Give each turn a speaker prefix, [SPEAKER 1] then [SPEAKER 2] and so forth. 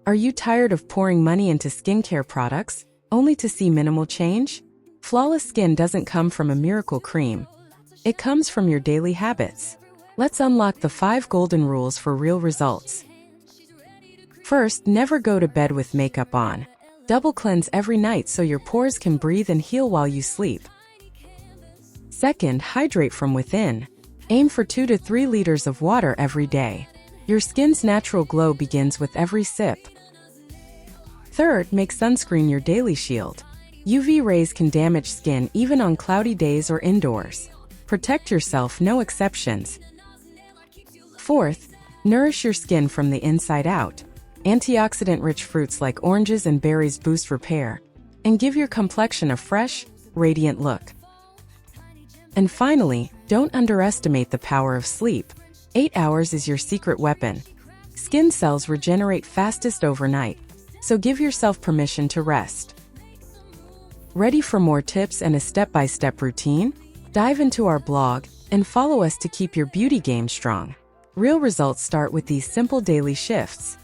[SPEAKER 1] Are you tired of pouring money into skincare products, only to see minimal change? Flawless skin doesn't come from a miracle cream. It comes from your daily habits. Let's unlock the 5 golden rules for real results. First, never go to bed with makeup on. Double cleanse every night so your pores can breathe and heal while you sleep. Second, hydrate from within. Aim for 2 to 3 liters of water every day. Your skin's natural glow begins with every sip. Third, make sunscreen your daily shield. UV rays can damage skin even on cloudy days or indoors. Protect yourself, no exceptions. Fourth, nourish your skin from the inside out. Antioxidant-rich fruits like oranges and berries boost repair and give your complexion a fresh, radiant look. And finally, don't underestimate the power of sleep. 8 hours is your secret weapon. Skin cells regenerate fastest overnight, so give yourself permission to rest. Ready for more tips and a step-by-step routine? Dive into our blog and follow us to keep your beauty game strong. Real results start with these simple daily shifts.